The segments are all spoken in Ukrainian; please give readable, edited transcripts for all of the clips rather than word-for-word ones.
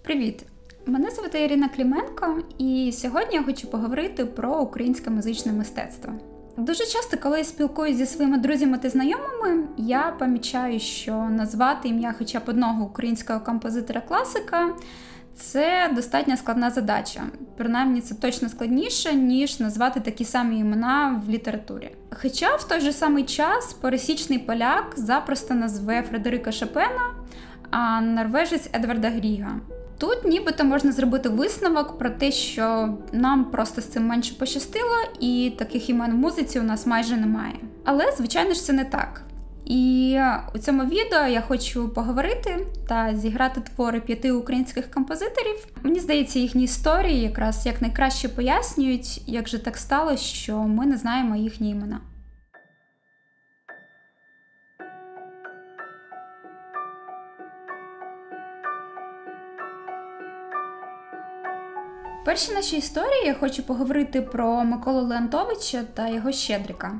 Привіт! Мене звати Ірина Клименко, і сьогодні я хочу поговорити про українське музичне мистецтво. Дуже часто, коли я спілкуюся зі своїми друзями та знайомими, я помічаю, що назвати ім'я хоча б одного українського композитора-класика – це достатньо складна задача. Принаймні, це точно складніше, ніж назвати такі самі імена в літературі. Хоча в той же самий час пересічний поляк запросто назве Фредерика Шопена, а норвежець Едварда Гріга. Тут нібито можна зробити висновок про те, що нам просто з цим менше пощастило, і таких імен в музиці у нас майже немає. Але, звичайно ж, це не так. І у цьому відео я хочу поговорити та зіграти твори 5 українських композиторів. Мені здається, їхні історії якраз якнайкраще пояснюють, як же так сталося, що ми не знаємо їхні імена. В першій нашій історії я хочу поговорити про Миколу Леонтовича та його Щедрика.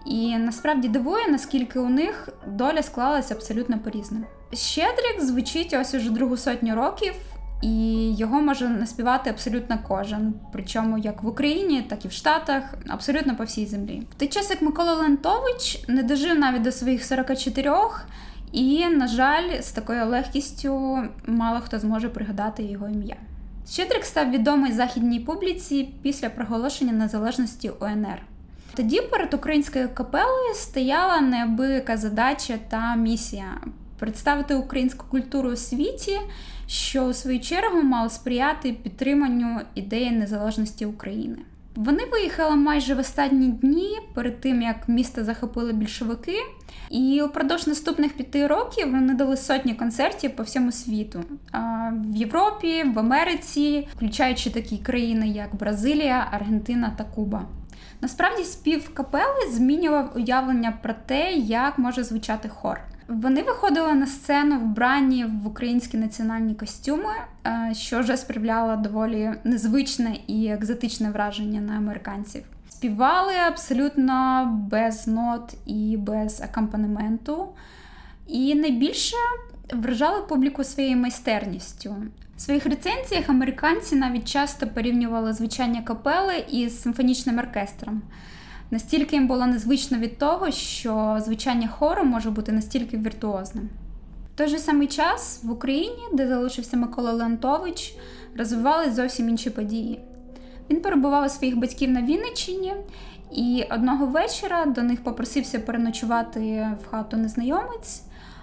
І насправді дивує, наскільки у них доля склалася абсолютно по-різному. Щедрик звучить ось уже другу сотню років, і його може наспівати абсолютно кожен. Причому як в Україні, так і в Штатах, абсолютно по всій землі. В той час, як Микола Леонтович не дожив навіть до своїх 44, і, на жаль, з такою легкістю мало хто зможе пригадати його ім'я. Щедрик став відомий західній публіці після проголошення незалежності УНР. Тоді перед українською капелою стояла неабияка задача та місія – представити українську культуру у світі, що у свою чергу мало сприяти підтриманню ідеї незалежності України. Вони виїхали майже в останні дні, перед тим, як місто захопили більшовики, і упродовж наступних 5 років вони дали сотні концертів по всьому світу. В Європі, в Америці, включаючи такі країни, як Бразилія, Аргентина та Куба. Насправді, спів капели змінював уявлення про те, як може звучати хор. Вони виходили на сцену вбрані в українські національні костюми, що вже справляло доволі незвичне і екзотичне враження на американців. Співали абсолютно без нот і без акомпанементу. І найбільше вражали публіку своєю майстерністю. В своїх рецензіях американці навіть часто порівнювали звучання капели із симфонічним оркестром. Настільки їм було незвично від того, що звучання хору може бути настільки віртуозним. В той же самий час в Україні, де залишився Микола Леонтович, розвивались зовсім інші події. Він перебував у своїх батьків на Вінниччині, і одного вечора до них попросився переночувати в хату незнайомець,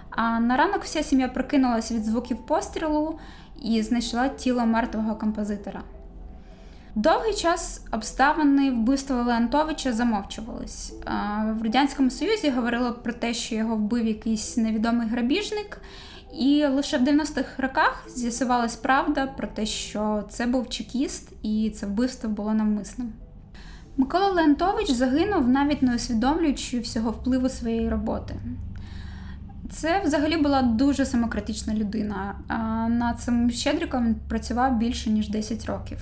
а на ранок вся сім'я прокинулася від звуків пострілу і знайшла тіло мертвого композитора. Довгий час обставини вбивства Леонтовича замовчувались. В Радянському Союзі говорили про те, що його вбив якийсь невідомий грабіжник, і лише в 90-х роках з'ясувалась правда про те, що це був чекіст і це вбивство було навмисним. Микола Леонтович загинув, навіть не усвідомлюючи всього впливу своєї роботи. Це взагалі була дуже самокритична людина. Над цим Щедриком він працював більше, ніж 10 років.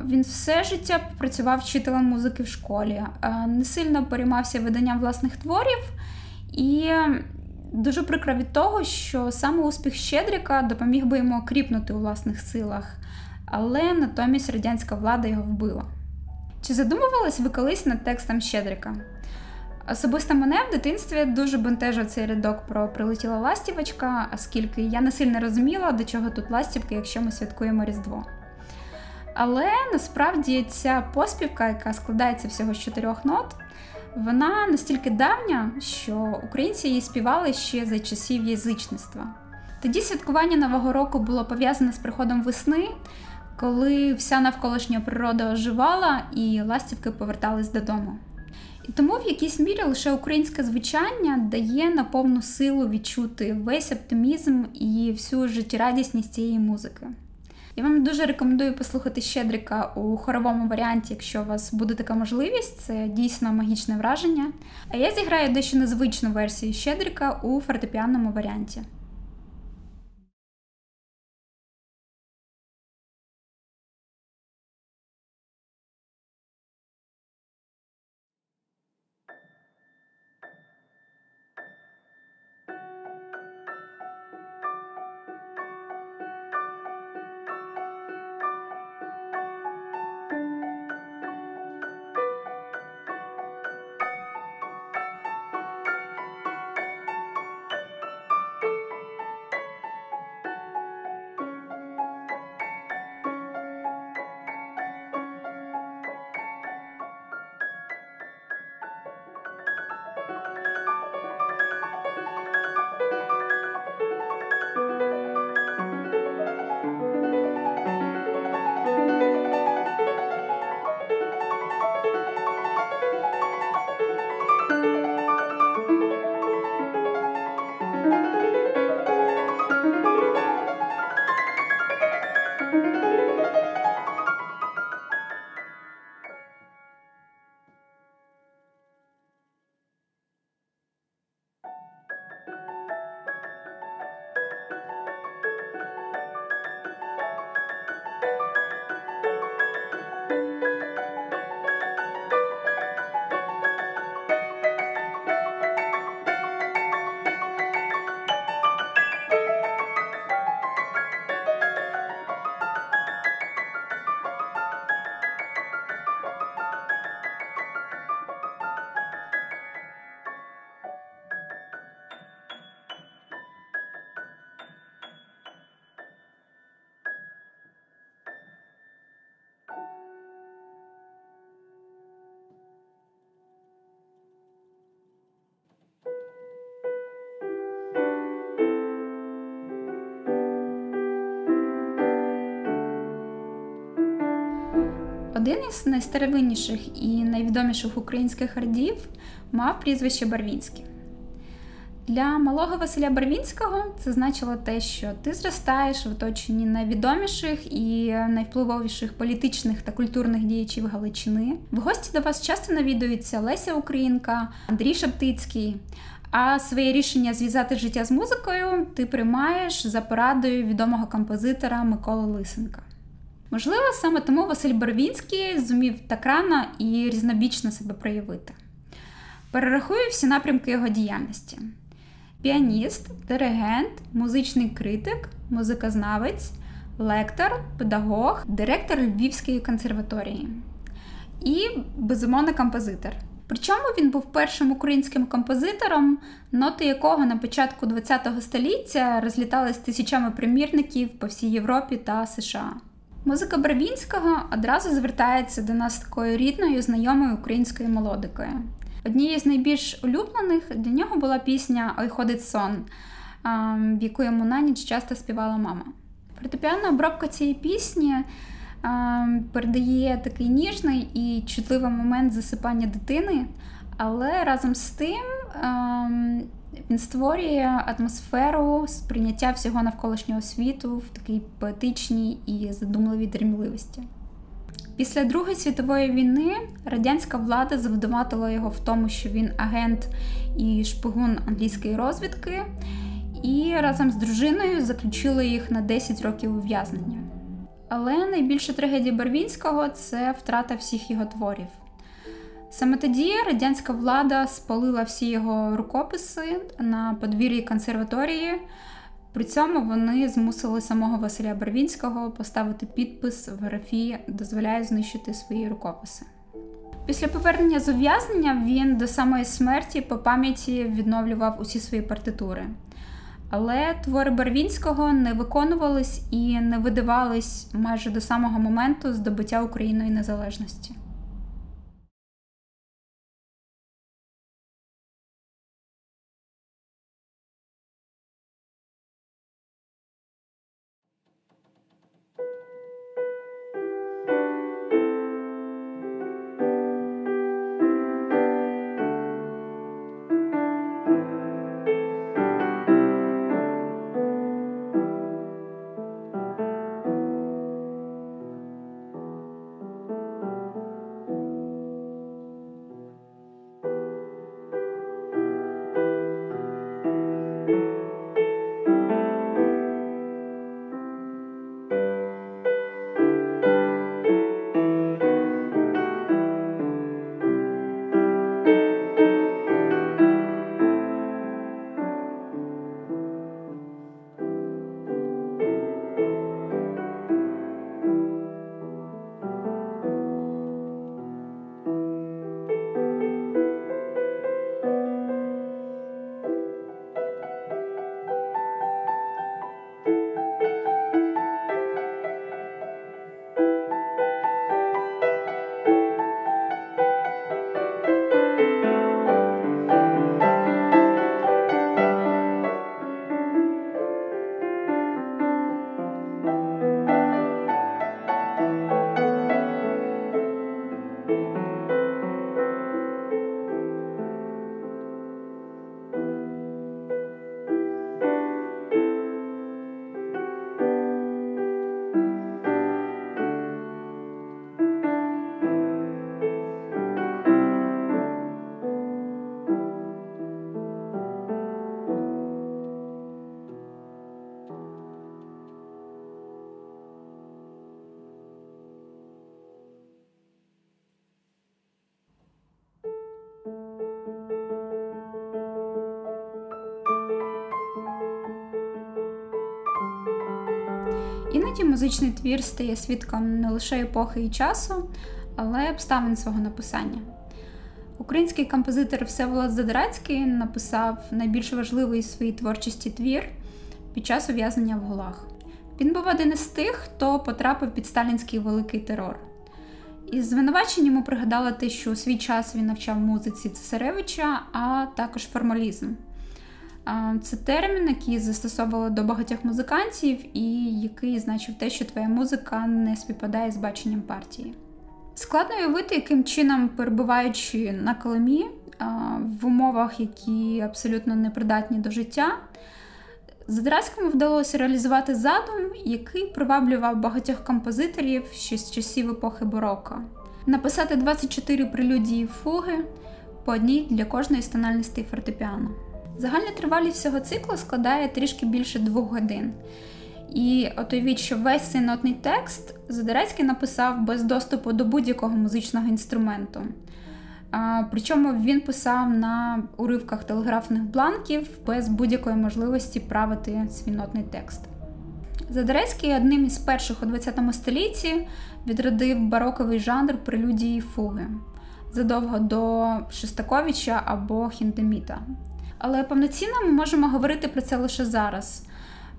Він все життя працював вчителем музики в школі, не сильно переймався виданням власних творів, і дуже прикро від того, що саме успіх Щедрика допоміг би йому окріпнути у власних силах, але натомість радянська влада його вбила. Чи задумувались ви колись над текстом Щедрика? Особисто мене в дитинстві дуже бентежив цей рядок про «Прилетіла ластівочка», оскільки я не сильно розуміла, до чого тут ластівки, якщо ми святкуємо Різдво. Але насправді ця поспівка, яка складається всього з 4 нот, вона настільки давня, що українці її співали ще за часів язичництва. Тоді святкування Нового року було пов'язане з приходом весни, коли вся навколишня природа оживала і ластівки повертались додому. І тому в якійсь мірі лише українське звучання дає на повну силу відчути весь оптимізм і всю життєрадісність цієї музики. Я вам дуже рекомендую послухати Щедрика у хоровому варіанті, якщо у вас буде така можливість, це дійсно магічне враження. А я зіграю дещо незвичну версію Щедрика у фортепіанному варіанті. Один із найстаровинніших і найвідоміших українських родів мав прізвище Барвінський. Для малого Василя Барвінського це значило те, що ти зростаєш в оточенні найвідоміших і найвпливовіших політичних та культурних діячів Галичини. В гості до вас часто навідуються Леся Українка, Андрій Шептицький, а своє рішення зв'язати життя з музикою ти приймаєш за порадою відомого композитора Миколи Лисенка. Можливо, саме тому Василь Барвінський зумів так рано і різнобічно себе проявити. Перерахую всі напрямки його діяльності. Піаніст, диригент, музичний критик, музикознавець, лектор, педагог, директор Львівської консерваторії. І, безумовно, композитор. Причому він був першим українським композитором, ноти якого на початку ХХ століття розлітались тисячами примірників по всій Європі та США. Музика Барвінського одразу звертається до нас такою рідною, знайомою українською мелодикою. Однією з найбільш улюблених для нього була пісня «Ой ходить сон», в яку йому на ніч часто співала мама. Фортепіанна обробка цієї пісні передає такий ніжний і чутливий момент засипання дитини, але разом з тим він створює атмосферу сприйняття всього навколишнього світу в такій поетичній і задумливій дрімливості. Після Другої світової війни радянська влада звинуватила його в тому, що він агент і шпигун англійської розвідки, і разом з дружиною заключили їх на 10 років ув'язнення. Але найбільша трагедія Барвінського – це втрата всіх його творів. Саме тоді радянська влада спалила всі його рукописи на подвір'ї консерваторії. При цьому вони змусили самого Василя Барвінського поставити підпис в графі «Дозволяє знищити свої рукописи». Після повернення з ув'язнення він до самої смерті по пам'яті відновлював усі свої партитури. Але твори Барвінського не виконувались і не видавались майже до самого моменту здобуття Україною незалежності. Іноді музичний твір стає свідком не лише епохи і часу, але й обставин свого написання. Український композитор Всеволод Задерецький написав найбільш важливий із своїй творчості твір під час ув'язнення в ГУЛАГ. Він був один із тих, хто потрапив під сталінський великий терор. Із звинувачень йому пригадали те, що у свій час він навчав музиці Цесаревича, а також формалізм. Це термін, який застосовували до багатьох музикантів і який значив те, що твоя музика не співпадає з баченням партії. Складно уявити, яким чином, перебуваючи на Колимі, в умовах, які абсолютно непридатні до життя, Задерецькому вдалося реалізувати задум, який приваблював багатьох композиторів ще з часів епохи бароко. Написати 24 прелюдії і фуги по одній для кожної з тональностей фортепіано. Загальна тривалість всього циклу складає трішки більше 2 годин. І от уявіть, що весь цей нотний текст Задерецький написав без доступу до будь-якого музичного інструменту. Причому він писав на уривках телеграфних бланків без будь-якої можливості правити свій нотний текст. Задерецький одним із перших у ХХ столітті відродив бароковий жанр прелюдії і фуги, задовго до Шостаковича або Хіндеміта. Але повноцінно ми можемо говорити про це лише зараз,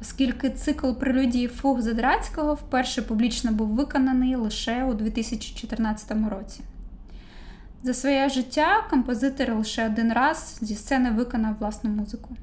оскільки цикл прелюдії і фуг Задерецького вперше публічно був виконаний лише у 2014 році. За своє життя композитор лише один раз зі сцени виконав власну музику.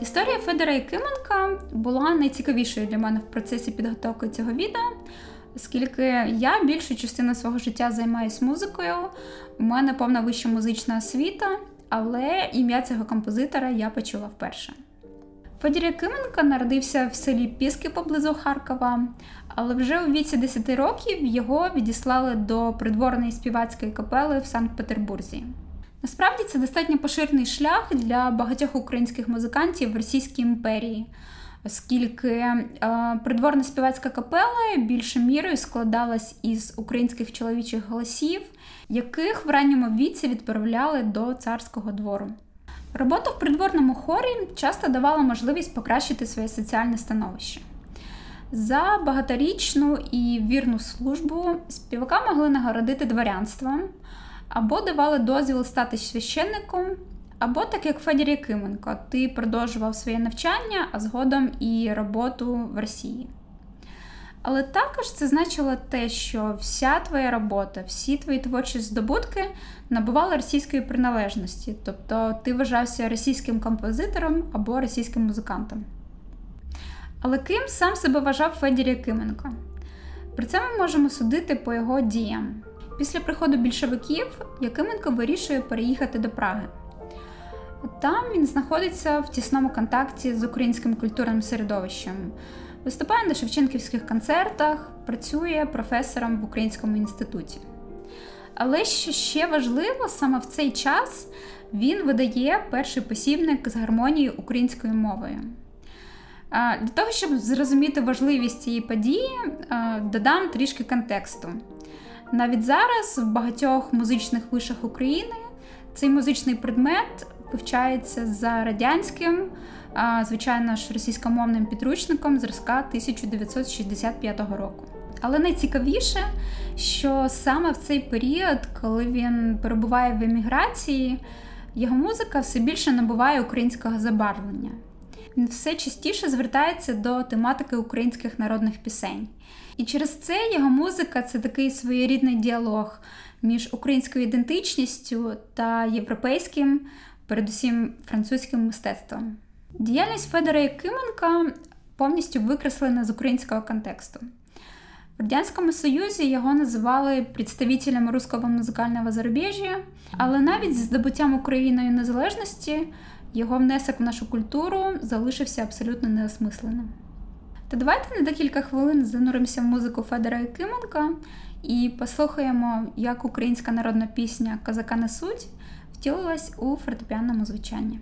Історія Федора Якименка була найцікавішою для мене в процесі підготовки цього відео, оскільки я більшу частину свого життя займаюся музикою, у мене повна вища музична освіта, але ім'я цього композитора я почула вперше. Федір Якименко народився в селі Піски поблизу Харкова, але вже у віці 10 років його відіслали до придворної співацької капели в Санкт-Петербурзі. Насправді це достатньо поширений шлях для багатьох українських музикантів в Російській імперії, оскільки придворна співацька капела більшою мірою складалась із українських чоловічих голосів, яких в ранньому віці відправляли до царського двору. Робота в придворному хорі часто давала можливість покращити своє соціальне становище. За багаторічну і вірну службу співака могли нагородити дворянством, або давали дозвіл стати священником, або, так як Федір Якименко, ти продовжував своє навчання, а згодом і роботу в Росії. Але також це значило те, що вся твоя робота, всі твої творчі здобутки набували російської приналежності, тобто ти вважався російським композитором або російським музикантом. Але ким сам себе вважав Федір Якименко? Про це ми можемо судити по його діям. Після приходу більшовиків Якименко вирішує переїхати до Праги. Там він знаходиться в тісному контакті з українським культурним середовищем, виступає на шевченківських концертах, працює професором в Українському інституті. Але що ще важливо, саме в цей час він видає перший посібник з гармонії українською мовою. Для того, щоб зрозуміти важливість цієї події, додам трішки контексту. Навіть зараз в багатьох музичних вишах України цей музичний предмет вивчається за радянським, звичайно ж, російськомовним підручником зразка 1965 року. Але найцікавіше, що саме в цей період, коли він перебуває в еміграції, його музика все більше набуває українського забарвлення. Він все частіше звертається до тематики українських народних пісень. І через це його музика – це такий своєрідний діалог між українською ідентичністю та європейським, передусім французьким мистецтвом. Діяльність Федора Якименка повністю викреслена з українського контексту. В Радянському Союзі його називали представителем руського музикального зарубіжжя, але навіть з здобуттям Україною незалежності його внесок в нашу культуру залишився абсолютно неосмисленим. Та давайте на декілька хвилин зануримося в музику Федора Якименка і послухаємо, як українська народна пісня «Козака несуть» втілилась у фортепіанному звучанні.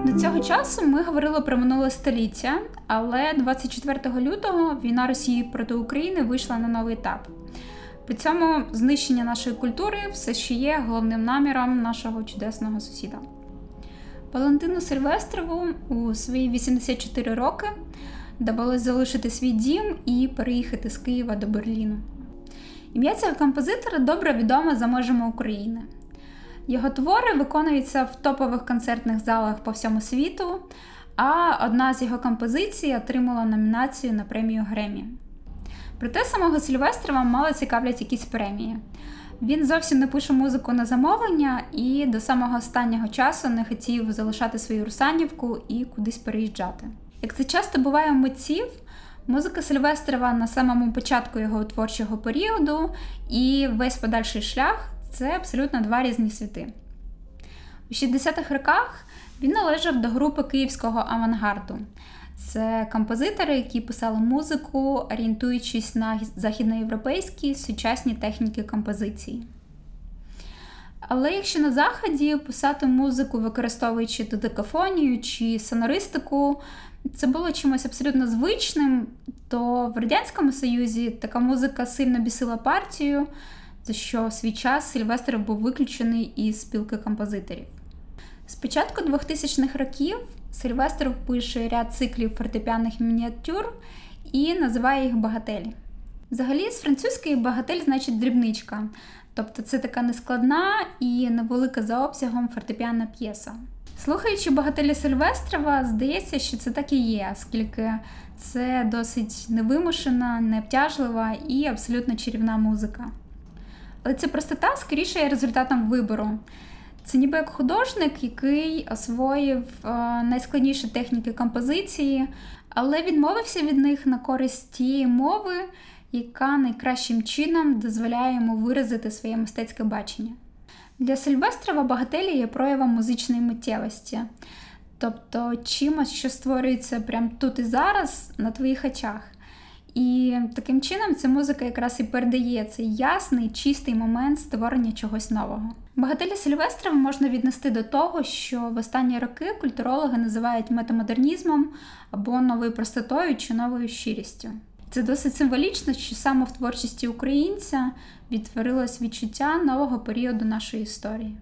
До цього часу ми говорили про минуле століття, але 24 лютого війна Росії проти України вийшла на новий етап. При цьому знищення нашої культури все ще є головним наміром нашого чудесного сусіда. Валентину Сильвестрову у свої 84 роки довелось залишити свій дім і переїхати з Києва до Берліну. Ім'я цього композитора добре відоме за межами України. Його твори виконуються в топових концертних залах по всьому світу, а одна з його композицій отримала номінацію на премію Греммі. Проте самого Сильвестрова мало цікавлять якісь премії. Він зовсім не пише музику на замовлення і до самого останнього часу не хотів залишати свою Русанівку і кудись переїжджати. Як це часто буває у митців, музика Сильвестрова на самому початку його творчого періоду і весь подальший шлях – це абсолютно два різні світи. У 60-х роках він належав до групи київського авангарду. Це композитори, які писали музику, орієнтуючись на західноєвропейські сучасні техніки композиції. Але якщо на Заході писати музику, використовуючи додекафонію чи сонористику, це було чимось абсолютно звичним, то в Радянському Союзі така музика сильно бісила партію, за що в свій час Сильвестров був виключений із спілки композиторів. З початку 2000-х років Сильвестров пише ряд циклів фортепіаних мініатюр і називає їх багателі. Взагалі, з французької багатель значить дрібничка, тобто це така нескладна і невелика за обсягом фортепіанна п'єса. Слухаючи багателі Сильвестрова, здається, що це так і є, оскільки це досить невимушена, необтяжлива і абсолютно чарівна музика. Але ця простота скоріше є результатом вибору. Це ніби як художник, який освоїв найскладніші техніки композиції, але відмовився від них на користь тієї мови, яка найкращим чином дозволяє йому виразити своє мистецьке бачення. Для Сильвестрова багателі є проявом музичної миттєвості, тобто чимось, що створюється прямо тут і зараз на твоїх очах. І таким чином ця музика якраз і передає цей ясний, чистий момент створення чогось нового. Багателі Сильвестрова можна віднести до того, що в останні роки культурологи називають метамодернізмом або новою простотою чи новою щирістю. Це досить символічно, що саме в творчості українця відтворилось відчуття нового періоду нашої історії.